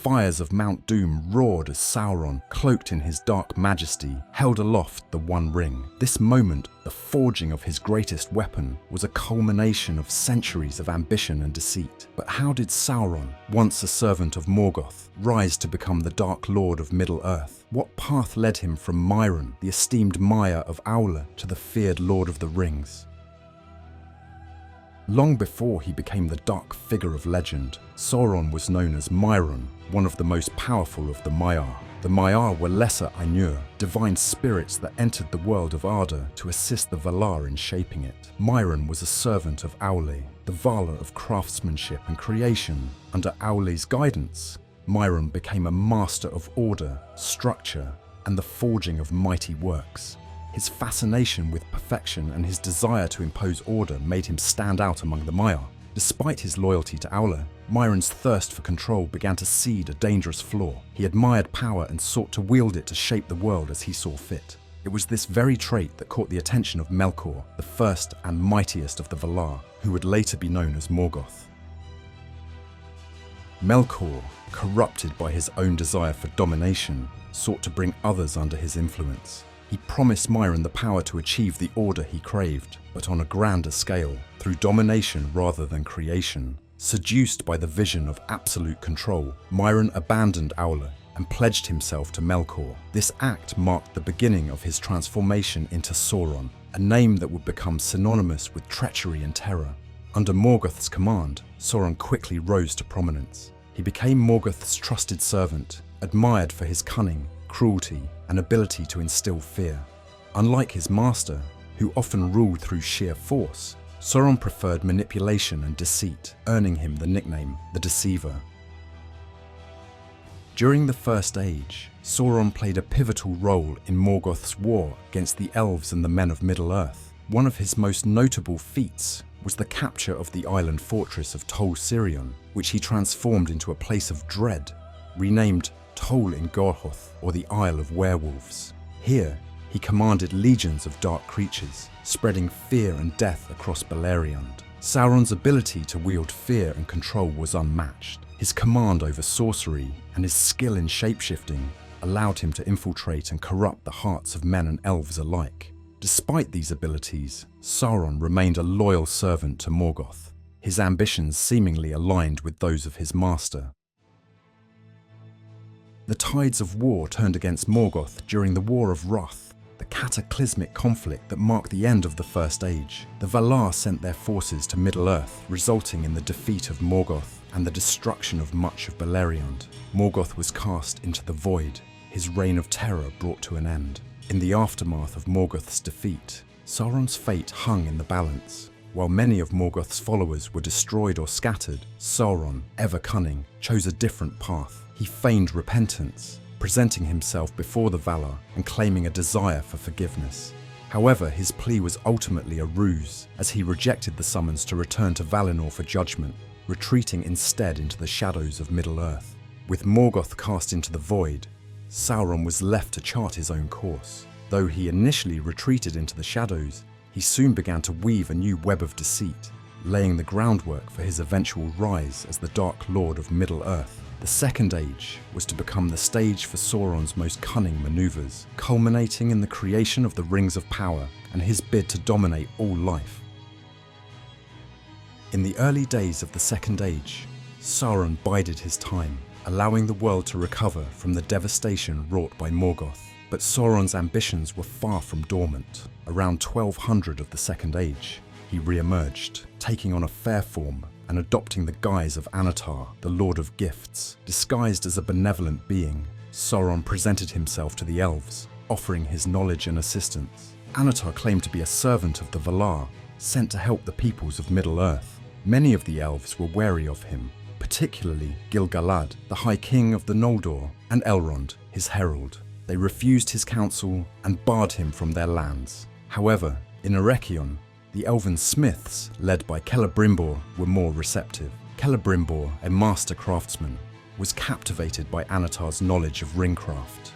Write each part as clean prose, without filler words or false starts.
fires of Mount Doom roared as Sauron, cloaked in his dark majesty, held aloft the One Ring. This moment, the forging of his greatest weapon, was a culmination of centuries of ambition and deceit. But how did Sauron, once a servant of Morgoth, rise to become the Dark Lord of Middle-earth? What path led him from Mairon, the esteemed Maia of Aulë, to the feared Lord of the Rings? Long before he became the dark figure of legend, Sauron was known as Mairon, one of the most powerful of the Maiar. The Maiar were lesser Ainur, divine spirits that entered the world of Arda to assist the Valar in shaping it. Mairon was a servant of Aulë, the Vala of craftsmanship and creation. Under Aulë's guidance, Mairon became a master of order, structure, and the forging of mighty works. His fascination with perfection and his desire to impose order made him stand out among the Maiar. Despite his loyalty to Aulë, Mairon's thirst for control began to seed a dangerous flaw. He admired power and sought to wield it to shape the world as he saw fit. It was this very trait that caught the attention of Melkor, the first and mightiest of the Valar, who would later be known as Morgoth. Melkor, corrupted by his own desire for domination, sought to bring others under his influence. He promised Mairon the power to achieve the order he craved, but on a grander scale, through domination rather than creation. Seduced by the vision of absolute control, Mairon abandoned Aulë and pledged himself to Melkor. This act marked the beginning of his transformation into Sauron, a name that would become synonymous with treachery and terror. Under Morgoth's command, Sauron quickly rose to prominence. He became Morgoth's trusted servant, admired for his cunning, cruelty, and ability to instill fear. Unlike his master, who often ruled through sheer force, Sauron preferred manipulation and deceit, earning him the nickname, the Deceiver. During the First Age, Sauron played a pivotal role in Morgoth's war against the elves and the men of Middle-earth. One of his most notable feats was the capture of the island fortress of Tol Sirion, which he transformed into a place of dread, renamed Tol in Gorhoth, or the Isle of Werewolves. Here, he commanded legions of dark creatures, spreading fear and death across Beleriand. Sauron's ability to wield fear and control was unmatched. His command over sorcery and his skill in shapeshifting allowed him to infiltrate and corrupt the hearts of men and elves alike. Despite these abilities, Sauron remained a loyal servant to Morgoth, his ambitions seemingly aligned with those of his master. The tides of war turned against Morgoth during the War of Wrath, the cataclysmic conflict that marked the end of the First Age. The Valar sent their forces to Middle-earth, resulting in the defeat of Morgoth and the destruction of much of Beleriand. Morgoth was cast into the void, his reign of terror brought to an end. In the aftermath of Morgoth's defeat, Sauron's fate hung in the balance. While many of Morgoth's followers were destroyed or scattered, Sauron, ever cunning, chose a different path. He feigned repentance, presenting himself before the Valar and claiming a desire for forgiveness. However, his plea was ultimately a ruse, as he rejected the summons to return to Valinor for judgment, retreating instead into the shadows of Middle-earth. With Morgoth cast into the void, Sauron was left to chart his own course. Though he initially retreated into the shadows, he soon began to weave a new web of deceit, laying the groundwork for his eventual rise as the Dark Lord of Middle-earth. The Second Age was to become the stage for Sauron's most cunning maneuvers, culminating in the creation of the Rings of Power and his bid to dominate all life. In the early days of the Second Age, Sauron bided his time, allowing the world to recover from the devastation wrought by Morgoth. But Sauron's ambitions were far from dormant. Around 1200 of the Second Age, he re-emerged, taking on a fair form and adopting the guise of Annatar, the Lord of Gifts. Disguised as a benevolent being, Sauron presented himself to the elves, offering his knowledge and assistance. Annatar claimed to be a servant of the Valar, sent to help the peoples of Middle-earth. Many of the elves were wary of him, particularly Gil-galad, the High King of the Noldor, and Elrond, his herald. They refused his counsel and barred him from their lands. However, in Eregion, the elven smiths, led by Celebrimbor, were more receptive. Celebrimbor, a master craftsman, was captivated by Annatar's knowledge of ringcraft.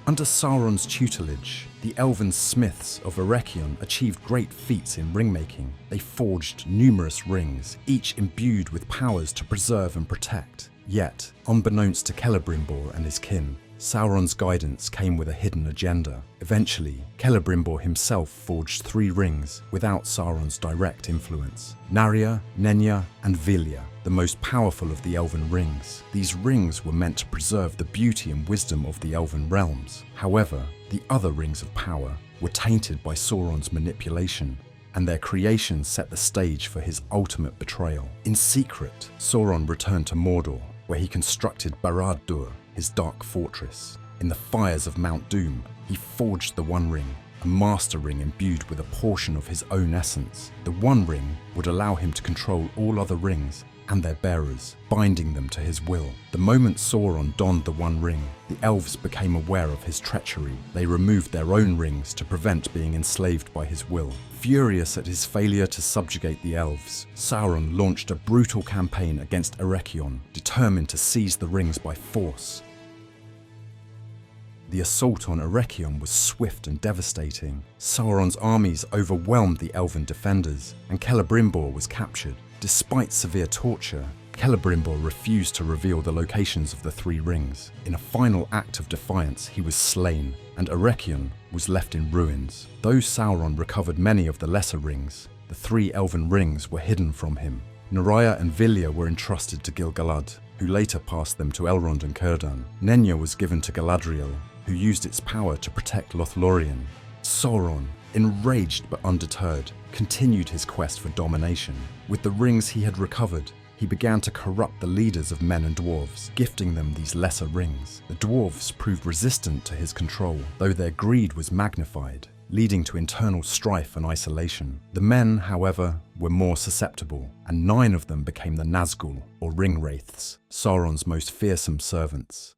Under Sauron's tutelage, the elven smiths of Eregion achieved great feats in ringmaking. They forged numerous rings, each imbued with powers to preserve and protect. Yet, unbeknownst to Celebrimbor and his kin, Sauron's guidance came with a hidden agenda. Eventually, Celebrimbor himself forged 3 rings without Sauron's direct influence: Narya, Nenya, and Vilya, the most powerful of the elven rings. These rings were meant to preserve the beauty and wisdom of the elven realms. However, the other rings of power were tainted by Sauron's manipulation, and their creation set the stage for his ultimate betrayal. In secret, Sauron returned to Mordor, where he constructed Barad-dûr, his dark fortress. In the fires of Mount Doom, he forged the One Ring, a master ring imbued with a portion of his own essence. The One Ring would allow him to control all other rings and their bearers, binding them to his will. The moment Sauron donned the One Ring, the elves became aware of his treachery. They removed their own rings to prevent being enslaved by his will. Furious at his failure to subjugate the elves, Sauron launched a brutal campaign against Eregion, determined to seize the rings by force. The assault on Eregion was swift and devastating. Sauron's armies overwhelmed the elven defenders, and Celebrimbor was captured. Despite severe torture, Celebrimbor refused to reveal the locations of the 3 rings. In a final act of defiance, he was slain, and Eregion was left in ruins. Though Sauron recovered many of the lesser rings, the 3 elven rings were hidden from him. Narya and Vilya were entrusted to Gil-galad, who later passed them to Elrond and Círdan. Nenya was given to Galadriel, who used its power to protect Lothlorien. Sauron, enraged but undeterred, continued his quest for domination. With the rings he had recovered, he began to corrupt the leaders of men and dwarves, gifting them these lesser rings. The dwarves proved resistant to his control, though their greed was magnified, leading to internal strife and isolation. The men, however, were more susceptible, and 9 of them became the Nazgûl, or ring-wraiths, Sauron's most fearsome servants.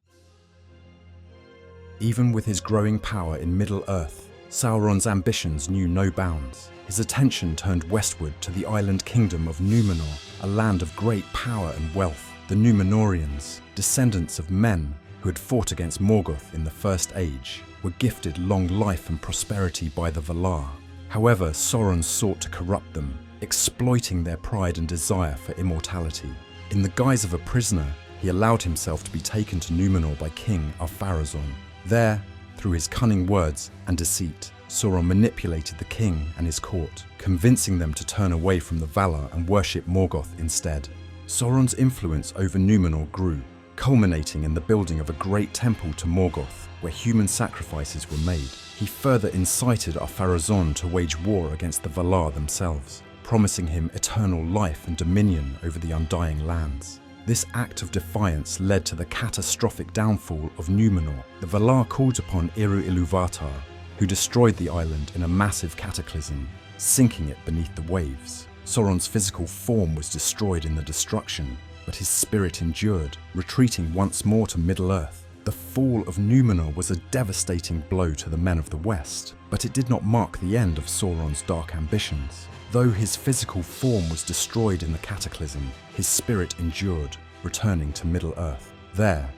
Even with his growing power in Middle-earth, Sauron's ambitions knew no bounds. His attention turned westward to the island kingdom of Numenor, a land of great power and wealth. The Númenóreans, descendants of men who had fought against Morgoth in the First Age, were gifted long life and prosperity by the Valar. However, Sauron sought to corrupt them, exploiting their pride and desire for immortality. In the guise of a prisoner, he allowed himself to be taken to Numenor by King Ar-Pharazôn. There, through his cunning words and deceit, Sauron manipulated the king and his court, convincing them to turn away from the Valar and worship Morgoth instead. Sauron's influence over Numenor grew, culminating in the building of a great temple to Morgoth, where human sacrifices were made. He further incited Ar-Pharazôn to wage war against the Valar themselves, promising him eternal life and dominion over the Undying Lands. This act of defiance led to the catastrophic downfall of Numenor. The Valar called upon Eru-Ilúvatar, who destroyed the island in a massive cataclysm, sinking it beneath the waves. Sauron's physical form was destroyed in the destruction, but his spirit endured, retreating once more to Middle-earth. The fall of Numenor was a devastating blow to the men of the West, but it did not mark the end of Sauron's dark ambitions. Though his physical form was destroyed in the cataclysm, his spirit endured, returning to Middle-earth. There,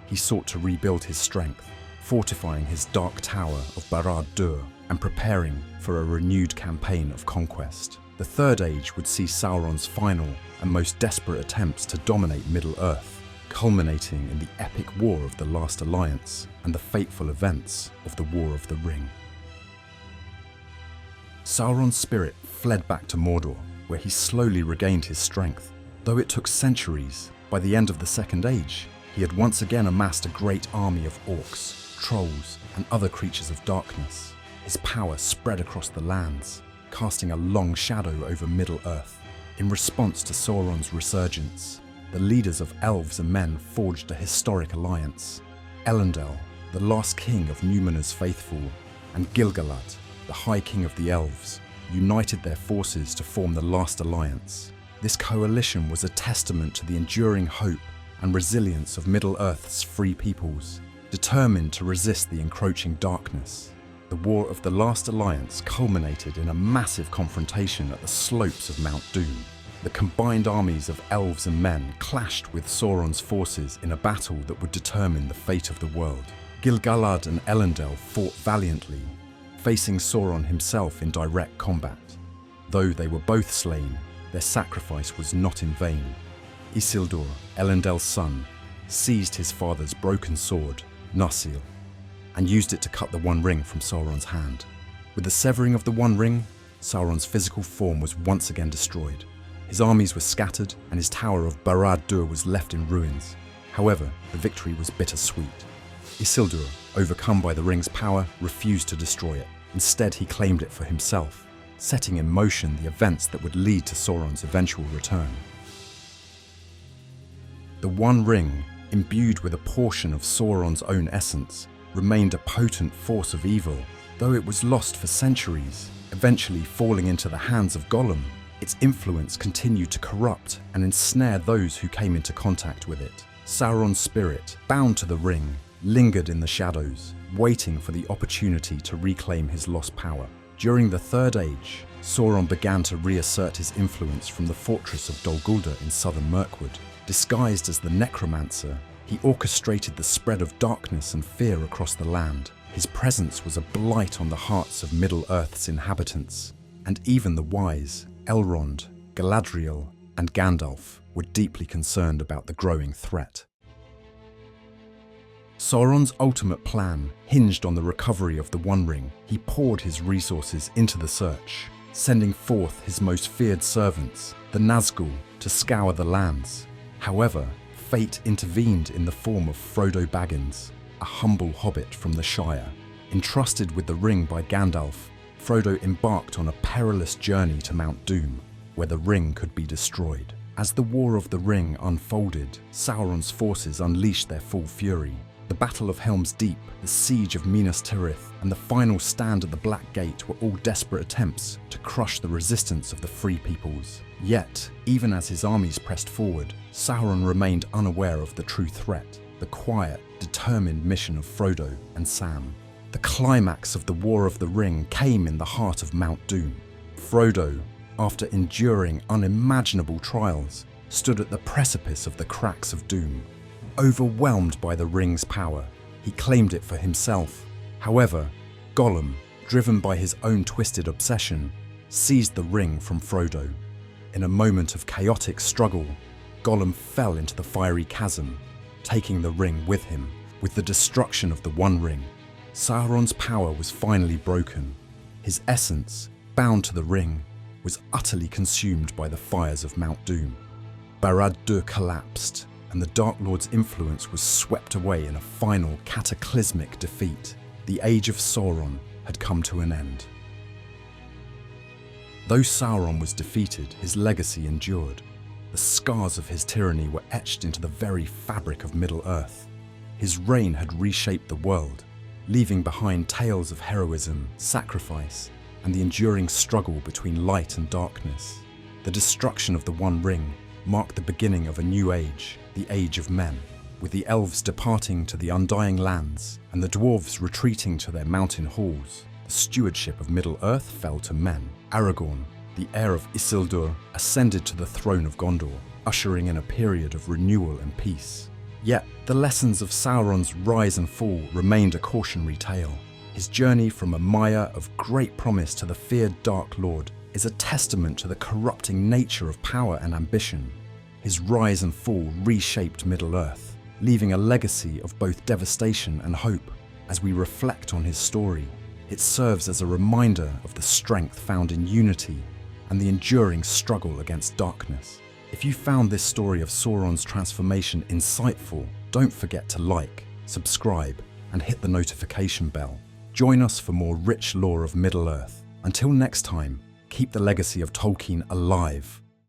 he sought to rebuild his strength, fortifying his dark tower of Barad-dûr and preparing for a renewed campaign of conquest. The Third Age would see Sauron's final and most desperate attempts to dominate Middle-earth, culminating in the epic War of the Last Alliance and the fateful events of the War of the Ring. Sauron's spirit fled back to Mordor, where he slowly regained his strength. Though it took centuries, by the end of the Second Age, he had once again amassed a great army of orcs, trolls, and other creatures of darkness. His power spread across the lands, casting a long shadow over Middle-earth. In response to Sauron's resurgence, the leaders of elves and men forged a historic alliance. Elendil, the last king of Numenor's faithful, and Gil-galad, the High King of the Elves, united their forces to form the Last Alliance. This coalition was a testament to the enduring hope and resilience of Middle-earth's free peoples, determined to resist the encroaching darkness. The War of the Last Alliance culminated in a massive confrontation at the slopes of Mount Doom. The combined armies of elves and men clashed with Sauron's forces in a battle that would determine the fate of the world. Gil-galad and Elendil fought valiantly, facing Sauron himself in direct combat. Though they were both slain, their sacrifice was not in vain. Isildur, Elendil's son, seized his father's broken sword, Narsil, and used it to cut the One Ring from Sauron's hand. With the severing of the One Ring, Sauron's physical form was once again destroyed. His armies were scattered, and his tower of Barad-dûr was left in ruins. However, the victory was bittersweet. Isildur, overcome by the ring's power, refused to destroy it. Instead, he claimed it for himself, setting in motion the events that would lead to Sauron's eventual return. The One Ring, imbued with a portion of Sauron's own essence, remained a potent force of evil, though it was lost for centuries, eventually falling into the hands of Gollum. Its influence continued to corrupt and ensnare those who came into contact with it. Sauron's spirit, bound to the ring, lingered in the shadows, waiting for the opportunity to reclaim his lost power. During the Third Age, Sauron began to reassert his influence from the fortress of Dol Guldur in southern Mirkwood. Disguised as the Necromancer, he orchestrated the spread of darkness and fear across the land. His presence was a blight on the hearts of Middle-earth's inhabitants, and even the wise Elrond, Galadriel, and Gandalf were deeply concerned about the growing threat. Sauron's ultimate plan hinged on the recovery of the One Ring. He poured his resources into the search, sending forth his most feared servants, the Nazgûl, to scour the lands. However, fate intervened in the form of Frodo Baggins, a humble hobbit from the Shire. Entrusted with the ring by Gandalf, Frodo embarked on a perilous journey to Mount Doom, where the ring could be destroyed. As the War of the Ring unfolded, Sauron's forces unleashed their full fury. The Battle of Helm's Deep, the Siege of Minas Tirith, and the final stand at the Black Gate were all desperate attempts to crush the resistance of the Free Peoples. Yet, even as his armies pressed forward, Sauron remained unaware of the true threat, the quiet, determined mission of Frodo and Sam. The climax of the War of the Ring came in the heart of Mount Doom. Frodo, after enduring unimaginable trials, stood at the precipice of the cracks of doom. Overwhelmed by the ring's power, he claimed it for himself. However, Gollum, driven by his own twisted obsession, seized the ring from Frodo. In a moment of chaotic struggle, Gollum fell into the fiery chasm, taking the ring with him. With the destruction of the One Ring, Sauron's power was finally broken. His essence, bound to the ring, was utterly consumed by the fires of Mount Doom. Barad-dûr collapsed, and the Dark Lord's influence was swept away in a final cataclysmic defeat. The Age of Sauron had come to an end. Though Sauron was defeated, his legacy endured. The scars of his tyranny were etched into the very fabric of Middle-earth. His reign had reshaped the world, leaving behind tales of heroism, sacrifice, and the enduring struggle between light and darkness. The destruction of the One Ring marked the beginning of a new age, the Age of Men, with the elves departing to the Undying Lands and the dwarves retreating to their mountain halls. The stewardship of Middle-earth fell to men. Aragorn, the heir of Isildur, ascended to the throne of Gondor, ushering in a period of renewal and peace. Yet, the lessons of Sauron's rise and fall remained a cautionary tale. His journey from a Maia of great promise to the feared Dark Lord is a testament to the corrupting nature of power and ambition. His rise and fall reshaped Middle-earth, leaving a legacy of both devastation and hope. As we reflect on his story, it serves as a reminder of the strength found in unity and the enduring struggle against darkness. If you found this story of Sauron's transformation insightful, don't forget to like, subscribe, and hit the notification bell. Join us for more rich lore of Middle-earth. Until next time, keep the legacy of Tolkien alive.